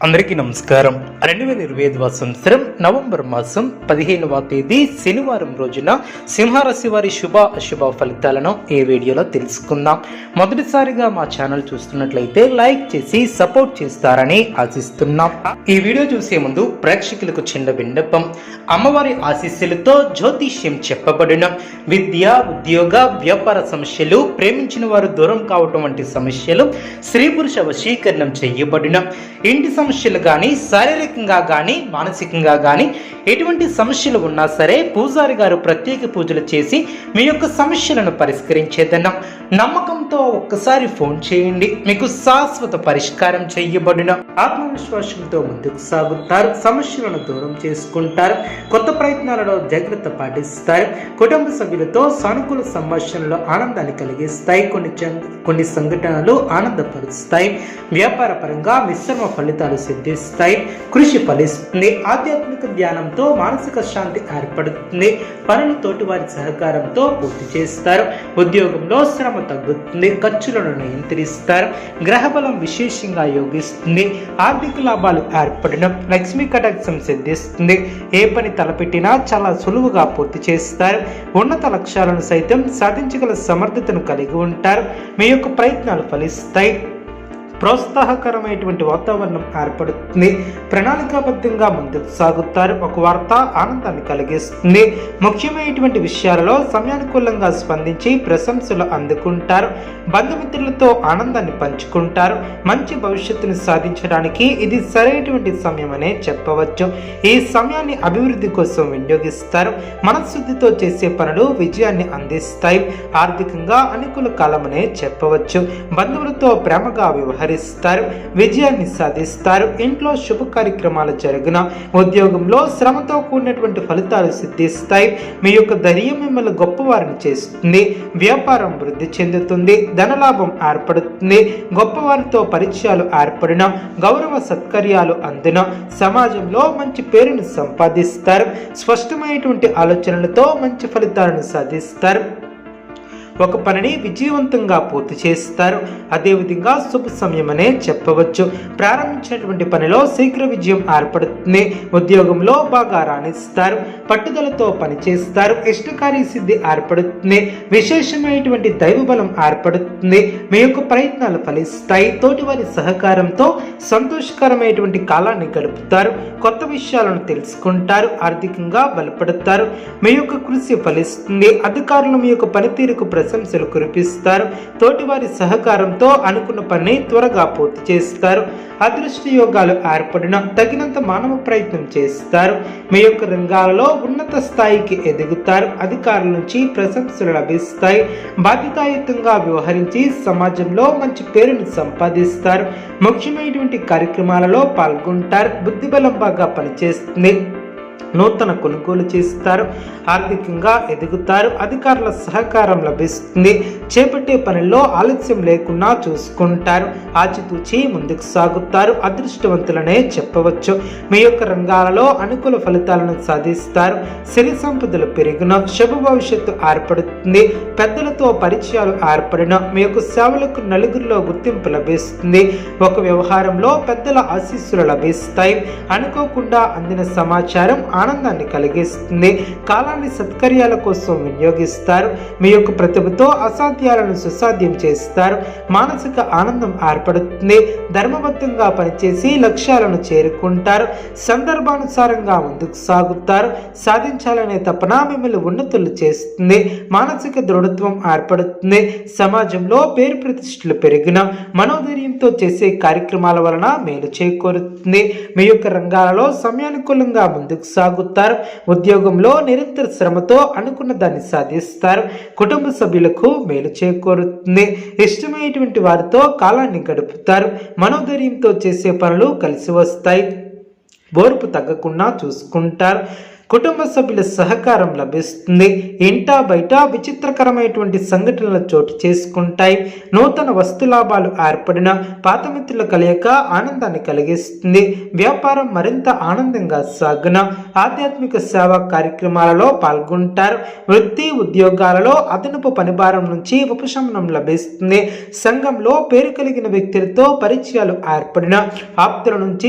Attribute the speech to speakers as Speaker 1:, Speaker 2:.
Speaker 1: అందరికీ నమస్కారం. 2025 సంవత్సరం నవంబర్ మాసం 15వ తేదీ శనివారం రోజున సింహరాశి వారి శుభ అశుభ ఫలితాలను ఈ వీడియోలో తెలుసుకుందాం. మొదటిసారిగా మా ఛానల్ చూస్తున్నట్లయితే లైక్ చేసి సపోర్ట్ చేస్తారని ఆశిస్తున్నాం. ఈ వీడియో చూసే ముందు ప్రేక్షకులకు చిన్న విన్నపం. అమ్మవారి ఆశీస్సులతో జ్యోతిష్యం చెప్పబడిన విద్య, ఉద్యోగ, వ్యాపార సమస్యలు, ప్రేమించిన వారు దూరం కావటం వంటి సమస్యలు, స్త్రీ పురుష వశీకరణం చేయబడిన ఇంటి సమస్యలు కానీ, శారీరకంగా కానీ, మానసికంగా కానీ ఎటువంటి సమస్యలు ఉన్నా సరే పూజారి గారు ప్రత్యేక పూజలు చేసి మీ యొక్క సమస్యలను పరిష్కరించేదన్నాం. నమ్మకంతో ఒక్కసారి ఫోన్ చేయండి, మీకు శాశ్వత పరిష్కారం చేయబడిన. ఆత్మవిశ్వాసంతో ముందుకు సాగుతారు, సమస్యలను దూరం చేసుకుంటారు, కొత్త ప్రయత్నాలలో జాగ్రత్త పాటిస్తారు, కుటుంబ సభ్యులతో సానుకూల సంభాషణలో ఆనందాన్ని కలిగిస్తాయి, కొన్ని సంఘటనలు ఆనందపరుస్తాయి, వ్యాపార పరంగా మిశ్రమ ఫలితాలు సిద్ధిస్తాయి, కృషి ఫలిస్తుంది, ఆధ్యాత్మిక ధ్యానంతో మానసిక శాంతి ఏర్పడుతుంది, పనులు తోటివారి సహకారంతో పూర్తి చేస్తారు, ఉద్యోగంలో శ్రమ తగ్గుతుంది, ఖర్చులను నియంత్రిస్తారు, గ్రహబలం విశేషంగా యోగిస్తుంది, ఆర్థిక లాభాలు ఏర్పడడం, లక్ష్మీ కటాక్షం సిద్ధిస్తుంది, ఏ పని తలపెట్టినా చాలా సులువుగా పూర్తి చేస్తారు, ఉన్నత లక్ష్యాలను సైతం సాధించగల సమర్థతను కలిగి ఉంటారు, మీ యొక్క ప్రయత్నాలు ఫలిస్తాయి, ప్రోత్సాహకరమైనటువంటి వాతావరణం ఏర్పడుతుంది, ప్రణాళికాబద్ధంగా ముందుకు సాగుతారు, ఒక వార్త ఆనందాన్ని కలిగిస్తుంది, ముఖ్యమైనటువంటి విషయాలలో సమయానుకూలంగా స్పందించి ప్రశంసలు అందుకుంటారు, బంధుమిత్రులతో ఆనందాన్ని పంచుకుంటారు, మంచి భవిష్యత్తును సాధించడానికి ఇది సరైనటువంటి సమయం అనే చెప్పవచ్చు. ఈ సమయాన్ని అభివృద్ధి కోసం వినియోగిస్తారు, మనశుద్ధితో చేసే పనులు విజయాన్ని అందిస్తాయి, ఆర్థికంగా అనుకూల కాలమనే చెప్పవచ్చు, బంధువులతో ప్రేమగా వ్యవహరిస్తారు, విజయాన్ని సాధిస్తారు, ఇంట్లో శుభ కార్యక్రమాలు జరుగున, ఉద్యోగంలో శ్రమతో కూడినటువంటి ఫలితాలు సిద్ధిస్తాయి, మీ యొక్క ధైర్యం మిమ్మల్ని గొప్పవారిని చేస్తుంది, వ్యాపారం వృద్ధి చెందుతుంది, ధనలాభం ఏర్పడుతుంది, గొప్పవారితో పరిచయాలు ఏర్పడిన, గౌరవ సత్కర్యాలు అందిన, సమాజంలో మంచి పేరును సంపాదిస్తారు, స్పష్టమైనటువంటి ఆలోచనలతో మంచి ఫలితాలను సాధిస్తారు, ఒక పనిని విజయవంతంగా పూర్తి చేస్తారు, అదేవిధంగా శుభ సమయం అనే చెప్పవచ్చు, ప్రారంభించినటువంటి పనిలో శీఘ్ర విజయం ఏర్పడుతుంది, ఉద్యోగంలో బాగా రాణిస్తారు, పట్టుదలతో పనిచేస్తారు, ఇష్టకార్య సిద్ధి ఏర్పడుతుంది, విశేషమైనటువంటి దైవబలం ఏర్పడుతుంది, మీ యొక్క ప్రయత్నాలు ఫలిస్తాయి, తోటివారి సహకారంతో సంతోషకరమైనటువంటి కాలాన్ని గడుపుతారు, కొత్త విషయాలను తెలుసుకుంటారు, ఆర్థికంగా బలపడతారు, మీ యొక్క కృషి ఫలిస్తుంది, అధికారులు మీ యొక్క పనితీరుకు ప్రశంసలు కురిపిస్తారు, తోటివారి సహకారంతో అనుకున్న పని త్వరగా పూర్తి చేస్తారు, అదృష్ట యోగాలు ఏర్పడిన తగినంత మానవ ప్రయత్నం చేస్తారు, మీ యొక్క రంగాలలో ఉన్నత స్థాయికి ఎదుగుతారు, అధికారుల నుంచి ప్రశంసలు లభిస్తాయి, బాధ్యతాయుతంగా వ్యవహరించి సమాజంలో మంచి పేరును సంపాదిస్తారు, ముఖ్యమైనటువంటి కార్యక్రమాలలో పాల్గొంటారు, బుద్ధిబలం బాగా పనిచేస్తుంది, నూతన కొనుగోలు చేస్తారు, ఆర్థికంగా ఎదుగుతారు, అధికారుల సహకారం లభిస్తుంది, చేపట్టే పనుల్లో ఆలస్యం లేకుండా చూసుకుంటారు, ఆచితూచి ముందుకు సాగుతారు, అదృష్టవంతులనే చెప్పవచ్చు, మీ యొక్క రంగాలలో అనుకూల ఫలితాలను సాధిస్తారు, సిరి సంపదలు పెరిగిన, శుభ భవిష్యత్తు ఏర్పడుతుంది, పెద్దలతో పరిచయాలు ఏర్పడిన, మీ యొక్క సేవలకు నలుగురిలో గుర్తింపు లభిస్తుంది, ఒక వ్యవహారంలో పెద్దల ఆశీస్సులు లభిస్తాయి, అనుకోకుండా అందిన సమాచారం ఆనందాన్ని కలిగిస్తుంది, కాలాన్ని సత్కర్యాల కోసం వినియోగిస్తారు, మీ యొక్క ప్రతిభతో అసాధ్యాలను సుసాధ్యం చేస్తారు, మానసిక ఆనందం ఏర్పడుతుంది, ధర్మబద్ధంగా పనిచేసి లక్ష్యాలను చేరుకుంటారు, సందర్భానుసారంగా ముందుకు సాగుతారు, సాధించాలనే తపన మిమ్మల్ని ఉన్నతులు చేస్తుంది, మానసిక దృఢత్వం ఏర్పడుతుంది, సమాజంలో పేరు ప్రతిష్టలు పెరిగిన, మనోధైర్యంతో చేసే కార్యక్రమాల వలన మేలు చేకూరుతుంది, మీ యొక్క రంగాలలో సమయానుకూలంగా ముందుకు సాగుతారు, ఉద్యోగంలో నిరంతర శ్రమతో అనుకున్న దాన్ని సాధిస్తారు, కుటుంబ సభ్యులకు మేలు చేకూరుతుంది, ఇష్టమైనటువంటి వారితో కాలాన్ని గడుపుతారు, మనోధైర్యంతో చేసే పనులు కలిసి వస్తాయి, ఓర్పు తగ్గకుండా చూసుకుంటారు, కుటుంబ సభ్యుల సహకారం లభిస్తుంది, ఇంటా బయట విచిత్రకరమైనటువంటి సంఘటనలు చోటు చేసుకుంటాయి, నూతన వస్తులాభాలు ఏర్పడిన, పాత మిత్రుల కలయిక ఆనందాన్ని కలిగిస్తుంది, వ్యాపారం మరింత ఆనందంగా సాగున, ఆధ్యాత్మిక సేవా కార్యక్రమాలలో పాల్గొంటారు, వృత్తి ఉద్యోగాలలో అదనపు పనిభారం నుంచి ఉపశమనం లభిస్తుంది, సంఘంలో పేరు కలిగిన వ్యక్తులతో పరిచయాలు ఏర్పడిన, ఆప్తుల నుంచి